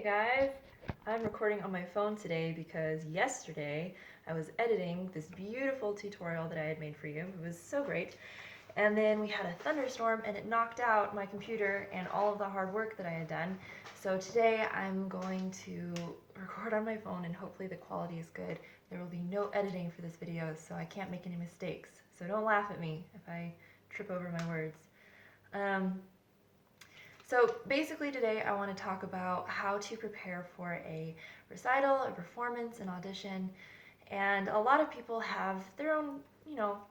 Hey guys, I'm recording on my phone today because yesterday I was editing this beautiful tutorial that I had made for you. It was so great. And then we had a thunderstorm and it knocked out my computer and all of the hard work that I had done. So today I'm going to record on my phone and hopefully the quality is good. There will be no editing for this video, so I can't make any mistakes. So don't laugh at me if I trip over my words. So basically today I want to talk about how to prepare for a recital, a performance, an audition, and a lot of people have their own,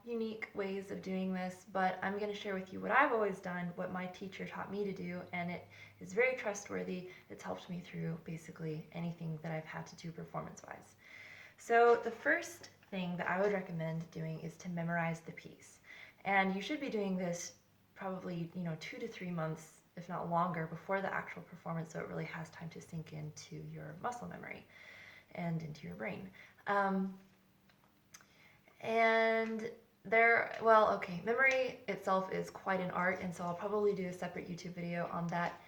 unique ways of doing this, but I'm going to share with you what I've always done, what my teacher taught me to do, and it is very trustworthy. It's helped me through basically anything that I've had to do performance-wise. So the first thing that I would recommend doing is to memorize the piece. And you should be doing this probably, 2 to 3 months, if not longer, before the actual performance, so it really has time to sink into your muscle memory and into your brain. Memory itself is quite an art, and so I'll probably do a separate YouTube video on that.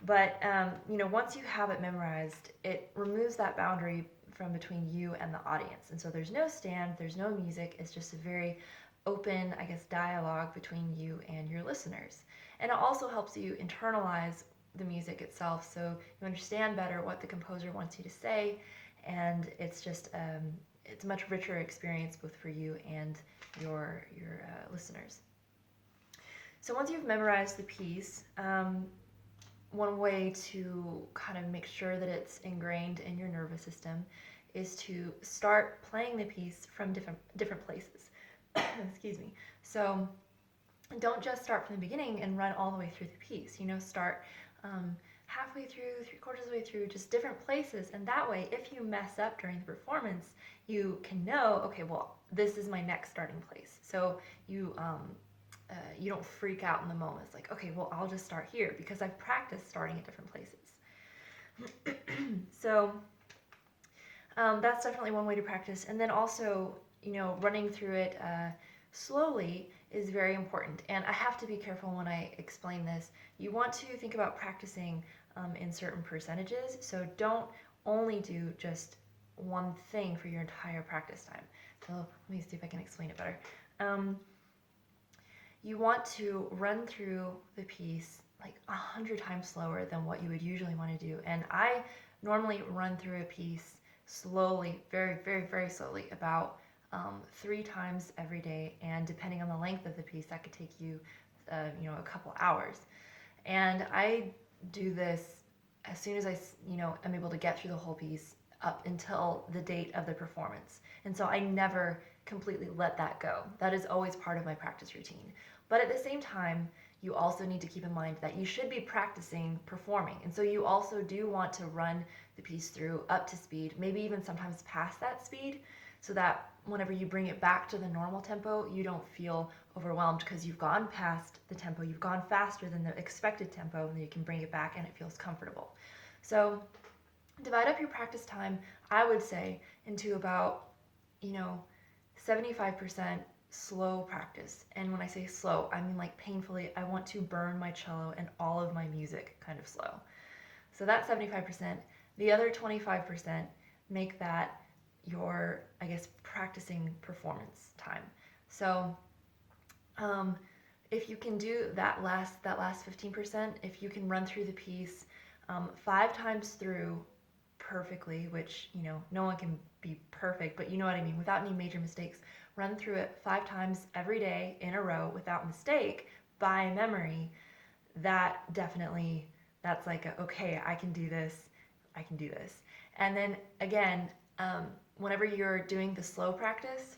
But, once you have it memorized, it removes that boundary from between you and the audience. And so there's no stand, there's no music, it's just a very open, dialogue between you and your listeners. And it also helps you internalize the music itself, so you understand better what the composer wants you to say, and it's just it's a much richer experience both for you and your listeners. So once you've memorized the piece, one way to kind of make sure that it's ingrained in your nervous system is to start playing the piece from different places. Excuse me. So don't just start from the beginning and run all the way through the piece. Start halfway through, 3/4 of the way through, just different places. And that way, if you mess up during the performance, you can know, okay, well, this is my next starting place. So you don't freak out in the moment. It's like, okay, well, I'll just start here because I've practiced starting at different places. So that's definitely one way to practice. And then also, running through it slowly is very important. And I have to be careful when I explain this. You want to think about practicing in certain percentages. So don't only do just one thing for your entire practice time. So let me see if I can explain it better. You want to run through the piece like 100 times slower than what you would usually want to do. And I normally run through a piece slowly, very, very, very slowly, about 3 times every day. And depending on the length of the piece, that could take you, a couple hours. And I do this as soon as I'm able to get through the whole piece up until the date of the performance. And so I never completely let that go. That is always part of my practice routine. But at the same time, you also need to keep in mind that you should be practicing performing. And so you also do want to run the piece through up to speed, maybe even sometimes past that speed, so that whenever you bring it back to the normal tempo, you don't feel overwhelmed because you've gone past the tempo, you've gone faster than the expected tempo, and then you can bring it back and it feels comfortable. So divide up your practice time, I would say, into about, 75% slow practice. And when I say slow, I mean like painfully, I want to burn my cello and all of my music kind of slow. So that's 75%. The other 25%, make that your, practicing performance time. So if you can do that last 15%, if you can run through the piece 5 times through perfectly, which, no one can be perfect, but you know what I mean, without any major mistakes, run through it 5 times every day in a row without mistake by memory, that's like, okay, I can do this. And then again, whenever you're doing the slow practice,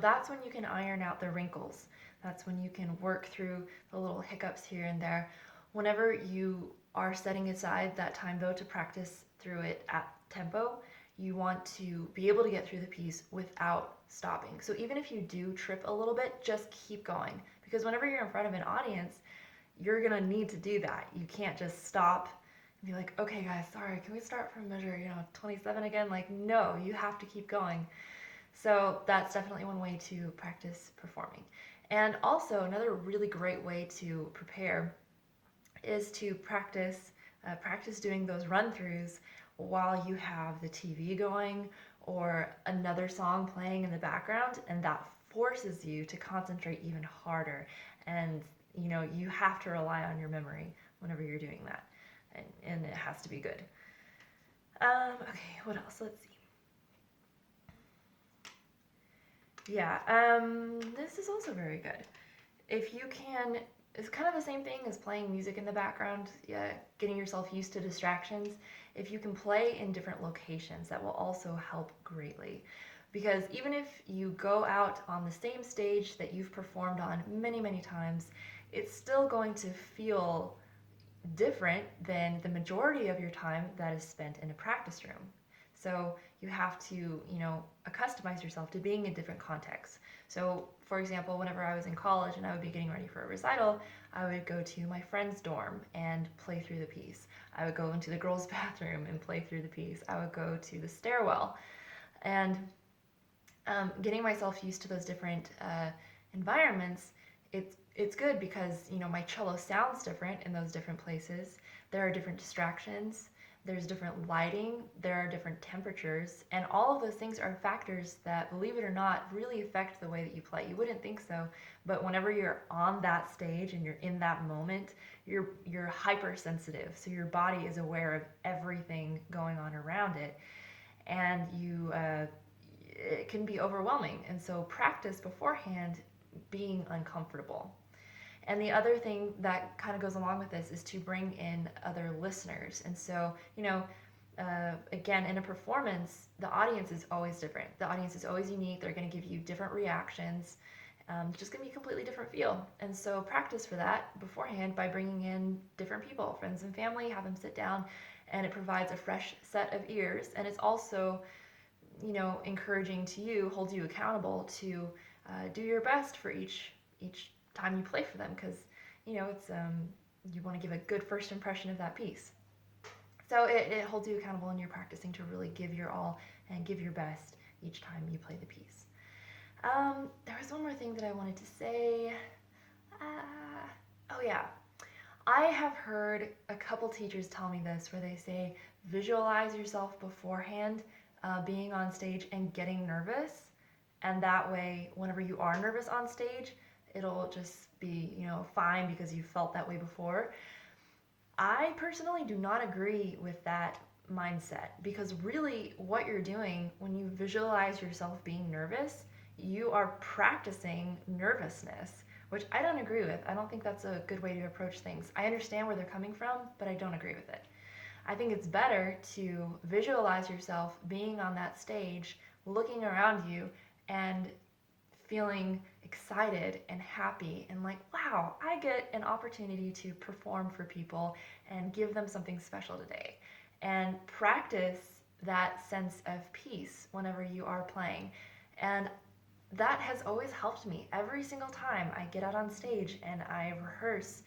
that's when you can iron out the wrinkles. That's when you can work through the little hiccups here and there. Whenever you are setting aside that time, though, to practice through it at tempo, you want to be able to get through the piece without stopping. So even if you do trip a little bit, just keep going. Because whenever you're in front of an audience, you're going to need to do that. You can't just stop and be like, okay, guys, sorry, can we start from measure, 27 again? Like, no, you have to keep going. So that's definitely one way to practice performing. And also, another really great way to prepare is to practice Practice doing those run-throughs while you have the TV going or another song playing in the background, and that forces you to concentrate even harder. And you have to rely on your memory whenever you're doing that, and it has to be good. Okay, what else? Let's see. Yeah, this is also very good. If you can, it's kind of the same thing as playing music in the background, yeah, getting yourself used to distractions. If you can play in different locations, that will also help greatly. Because even if you go out on the same stage that you've performed on many, many times, it's still going to feel different than the majority of your time that is spent in a practice room. So you have to, accustomize yourself to being in different contexts. So, for example, whenever I was in college and I would be getting ready for a recital, I would go to my friend's dorm and play through the piece. I would go into the girls' bathroom and play through the piece. I would go to the stairwell. And getting myself used to those different environments, it's good because my cello sounds different in those different places. There are different distractions. There's different lighting. There are different temperatures, and all of those things are factors that, believe it or not, really affect the way that you play. You wouldn't think so, but whenever you're on that stage and you're in that moment, you're hypersensitive. So your body is aware of everything going on around it, and it can be overwhelming. And so practice beforehand being uncomfortable. And the other thing that kind of goes along with this is to bring in other listeners. And so, again, in a performance, the audience is always different. The audience is always unique. They're going to give you different reactions. It's just going to be a completely different feel. And so practice for that beforehand by bringing in different people, friends and family, have them sit down, and it provides a fresh set of ears. And it's also, encouraging to you, holds you accountable to do your best for each time you play for them, because it's you want to give a good first impression of that piece. So it holds you accountable, and you're practicing to really give your all and give your best each time you play the piece. There was one more thing that I wanted to say. Oh yeah, I have heard a couple teachers tell me this, where they say visualize yourself beforehand being on stage and getting nervous, and that way whenever you are nervous on stage, it'll just be, fine because you felt that way before. I personally do not agree with that mindset, because really what you're doing when you visualize yourself being nervous, you are practicing nervousness, which I don't agree with. I don't think that's a good way to approach things. I understand where they're coming from, but I don't agree with it. I think it's better to visualize yourself being on that stage, looking around you, and feeling excited and happy and like, wow, I get an opportunity to perform for people and give them something special today. And practice that sense of peace whenever you are playing. And that has always helped me. Every single time I get out on stage and I rehearse,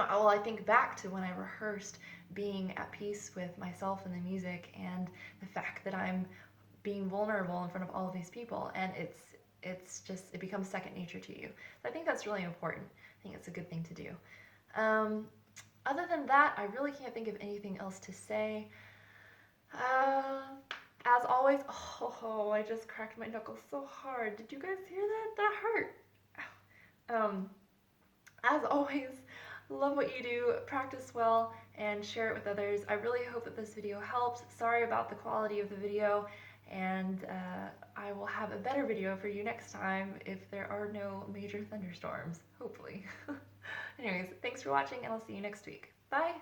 I think back to when I rehearsed being at peace with myself and the music, and the fact that I'm being vulnerable in front of all of these people, and it becomes second nature to you. So I think that's really important. I think it's a good thing to do. Other than that, I really can't think of anything else to say. As always, I just cracked my knuckles so hard. Did you guys hear that? That hurt. As always, love what you do, practice well, and share it with others. I really hope that this video helped. Sorry about the quality of the video, and I will have a better video for you next time if there are no major thunderstorms, hopefully. Anyways, thanks for watching, and I'll see you next week. Bye!